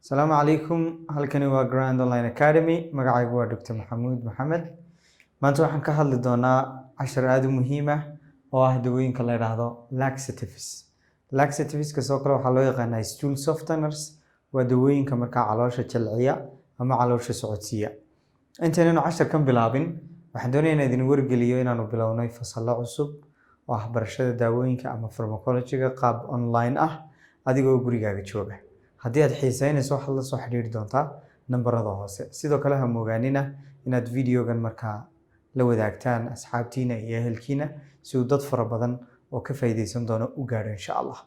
السلام عليكم halkani waa Grand Online Academy magacaygu waa Dr. Maxamuud Maxamed maanta waxaan ka hadli doonaa cashar aad u muhiim ah oo ah dawooyinka la yiraahdo laxatives kasoo kale waxaa loo yaqaanaa stool softeners waa dawooyinka markaa caloosha jilciya ama caloosha socodsiiya intaanaynu casharkan bilaabin waxaan doonayaa inaan idin wargeliyo inaanu bilownay fasalo cusub oo ah barashada daawooyinka ama pharmacology-ga qaab online ah adigoo gurigaaga jooga haddii aad xiisaynayso waxaad la soo xiriiri doontaa nambarada hoose sidoo kale ha moogaanina inaad videogan markaa la wadaagtaan asxaabtiina iyo ehelkiina si uu dad fara badan oo ka faa'iideysan doono u gaadho insha Allah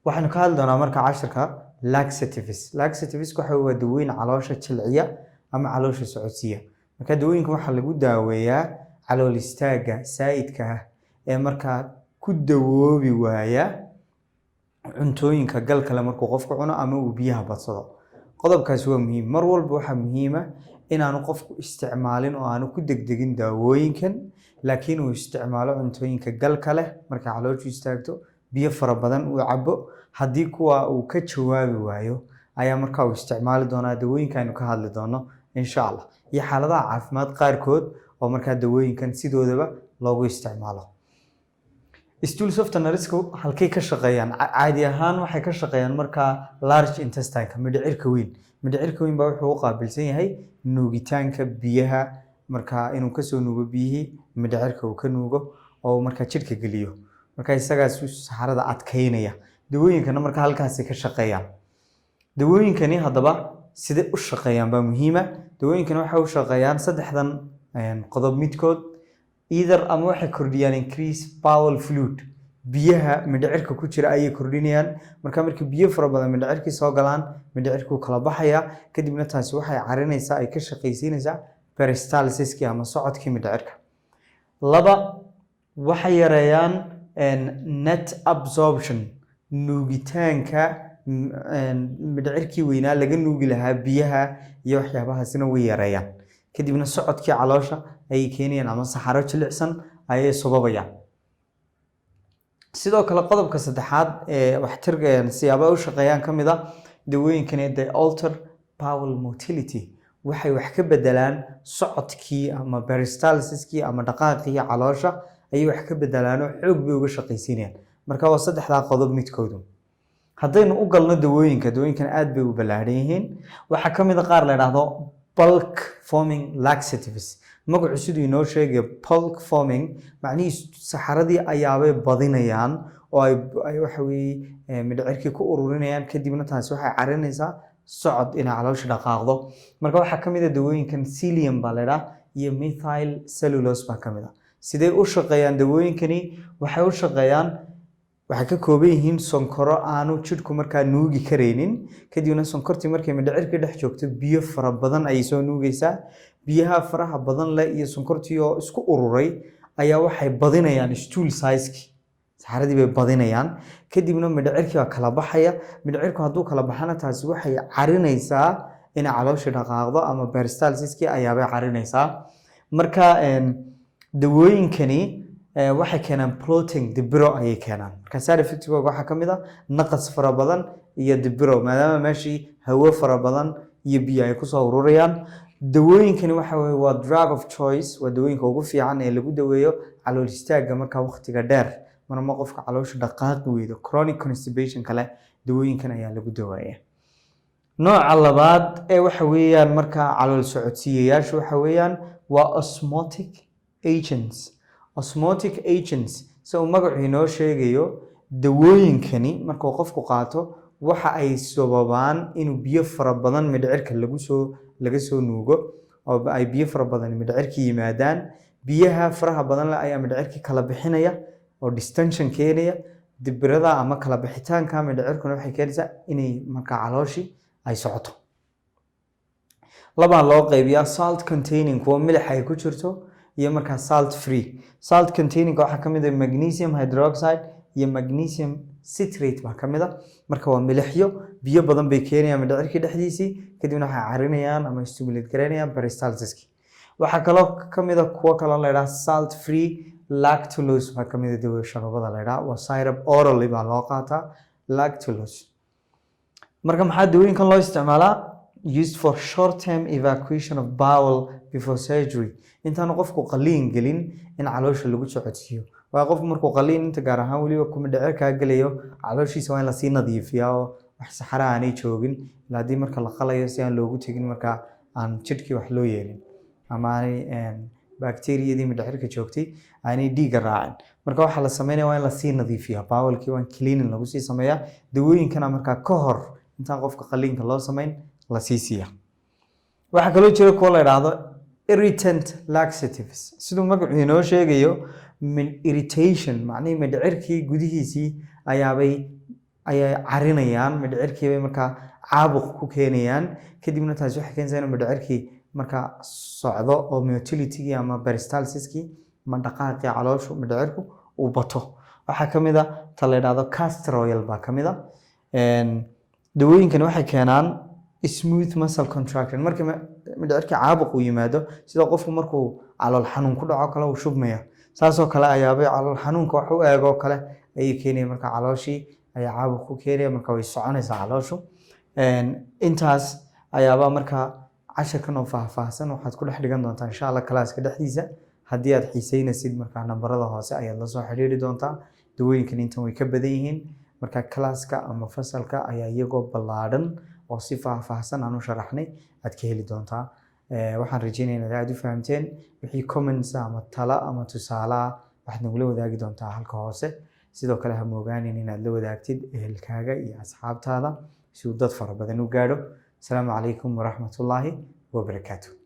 waxaanu ka hadli doonaa markaa casharka laxatives waxa waa dawooyin caloosha jilciya ama caloosha socodsiiya marka dawooyinka waxaa lagu daaweeyaa calool istaaga saa'idka ah ee markaa ku dawoobi waaya cuntooyinka gal kale markuu qofku cuno ama uu biyaha badsado qodobkaas waa muhiim mar walba waxa muhiim ah in aanu qofku isticmaalin oo aanu ku degdegin daawooyinkan laakiin uu isticmaalo cuntooyinka gal kale marka calooshu istaagto biyo fara badan uu cabo haddii kuwa uu ka jawaabi waayo ayaa markaa uu isticmaali doonaa dawooyinka aynu ka hadli doono insha Allah iyo xaaladaha caafimaad qaarkood oo markaa dawooyinkan sidoodaba loogu isticmaalo stool softeners halkay ka shaqeeyaan caadi ahaan waxay ka shaqeeyaan markaa large intestine mindhicirka weyn baa wuxuu u qaabilsan yahay nuugitaanka biyaha markaa inuu ka soo nuugo biyihii mindhicirka uu ka nuugo oo markaa jidhka geliyo marka isagaas saxarada adkaynaya dawooyinkana markaa halkaasay ka shaqeeyaan dawooyinkani haddaba sidee u shaqeeyaan baa muhiima dawooyinkani waxay u shaqeeyaan saddexdan qodob midkood either ama waxay kordhiyaan increase bowel fluid biyaha mindhicirka ku jira ayay kordhinayaan marka markii biyo fara badan mindhicirkii soo galaan mindhicirku kala baxaya kadibna taasi waxay carinaysaa ay ka shaqaysiinaysaa peristalsiskii ama socodkii mindhicirka laba waxay yareeyaan net absorption nuugitaanka mindhicirkii weynaa laga nuugi lahaa biyaha iyo waxyaabahaasina way yareeyaan kadibna socodkii caloosha ay keenayaan ama saxaro jilicsan ayay sababayaan sidoo kale qodobka saddexaad ee waxtarka siyaabo u shaqeeyaan kamid ah dawooyinkani they alter bowel motility waxay wax ka bedelaan socodkii ama peristalsiskii ama dhaqaaqii caloosha ayay wax ka bedelaan oo xoog bay uga shaqaysiinayaan marka waa saddexdaa qodob midkoodu haddaynu u galno dawooyinkan aad bay u ballaaran yihiin waxaa kamid ah qaar la yiraahdo bulk forming laxatives magacu siduu inoo sheegay bulk forming macnihiisu saxaradii ayaabay badinayaan oo ay waxa weeye mindhicirkii ku ururinayaan kadibna taasi waxay carinaysaa socod inay caloosha dhaqaaqdo marka waxaa kamid ah dawooyinkan psyllium baa la yidhaha iyo methyl cellulose baa kamid ah sidee u shaqeeyaan dawooyinkani waxay u shaqeeyaan waxay ka kooban yihiin sonkoro aanu jidhku markaa nuugi karaynin kadibna sonkortii markay mindhicirka dhex joogto biyo fara badan ayay soo nuugaysaa biyaha faraha badan leh iyo sonkortii oo isku ururay ayaa waxay badinayaan stool size-ki saxaradii bay badinayaan kadibna mindhicirkii baa kala baxaya mindhicirku hadduu kala baxana taasi waxay carinaysaa inay caloosha dhaqaaqdo ama peristalsiskii ayaabay carinaysaa marka dawooyinkani waxay keenaan bloating dibiro ayay keenaan marka side effects-kooda waxaa kamid ah naqas fara badan iyo dibiro maadaama meeshii hawo fara badan iyo biyo ay kusoo ururayaan dawooyinkani waxa weeye waa drug of choice waa dawooyinka ugu fiican ee lagu daweeyo calool istaaga marka waqtiga dheer marma qofka caloosha dhaqaaqi weydo chronic constipation kale dawooyinkan ayaa lagu daweeyaa nooca labaad ee waxa weeyaan marka calool socodsiiyayaashu waxa weeyaan waa osmotic agents sida uu magacu inoo sheegayo dawooyinkani markuu qofku qaato waxa ay sababaan inuu biyo fara badan mindhicirka laga soo nuugo oo ay biyo fara badan mindhicirka yimaadaan biyaha faraha badan leh ayaa mindhicirka kala bixinaya oo distension keenaya dibirada ama kala bixitaanka mindhicirkuna waxay keenaysaa inay markaa calooshii ay socoto labaan loo qaybiyaa salt containing kuwa milix ay ku jirto iyo markaa salt containing waxaa kamid ah magnesium hydroxide iyo magnesium citrate baa kamid ah marka waa milixyo biyo badan bay keenayaan mindhicirkii dhexdiisii kadibna waxay carinayaan ama stimulate gareynayaan peristalsiski waxaa kaloo kamid ah kuwo kaloo la yidhaha salt free lactulose baa kamid ah sharubada la yidhaha waa syrup orally baa loo qaataa lactulose marka maxaa dawooyinkan loo isticmaalaa used for short term evacuation of bowel before surgery intaanu qofku qaliin gelin in caloosha lagu socodsiiyo waa qof markuu qaliin inta gaar ahaan waliba kuma dhacirka galayo calooshiisa waa in la sii nadiifiyaa oo wax saxara aanay joogin ilaa hadii marka la qalayo si aan loogu tegin marka aan jidhkii wax loo yeelin ama aanay bacteriadii mindhicirka joogtay aanay dhiigga raacin marka waxa la sameeyaa waa in la sii nadiifiyaa bowelkii waa in cleaning lagu sii sameeyaa dawooyinkana marka ka hor intaan qofka qaliinka loo sameyn la sii siiyaa waxa kaloo jira kuwa la yiraahdo irritant laxatives sidoo magacu inoo sheegayo irritation macnaheedu mindhicirkii gudihiisii ayay carinayaan mindhicirkii bay marka caabuq ku keenayaan kadibna taas waxay keenaysaa in mindhicirkii marka socdo oo motility ama peristalsis-kii ma dhaqaaqii calooshu mindhicirku uu bato waxa kamid ah ta la yiraahdo castor oil baa kamid ah dawooyinkan waxay keenaan smooth muscle contraction marka mindhicirka caabuq uu yimaado sida qofku markuu calool xanuun ku dhaco kale uu shubmaya saasoo kale ayaabay calool xanuunka wax u eego kale ay keenayaan marka calooshii ayaa caabuq ku keenaya marka way soconaysaa calooshu intaas ayaaba marka casharkan oo faahfaahsan waxaad ku dhex dhigan doontaa insha Allah kalaaska dhexdiisa haddii aad xiiseynaysid marka nambarada hoose ayaad la soo xiriiri doontaa dawooyinkan intan way ka badan yihiin marka kalaaska ama fasalka ayaa iyagoo ballaaran oo si faahfaahsan aan u sharaxnay aad ka heli doontaa waxaan rajeynayaa inaad aad u fahamteen wixii comments ama talo ama tusaale waxaad nagula wadaagi doontaa halka hoose sidoo kale ha moogaanin inaad la wadaagtid ehelkaaga iyo asxaabtaada si uu dad fara badan u gaadho السلام عليكم ورحمة الله وبركاته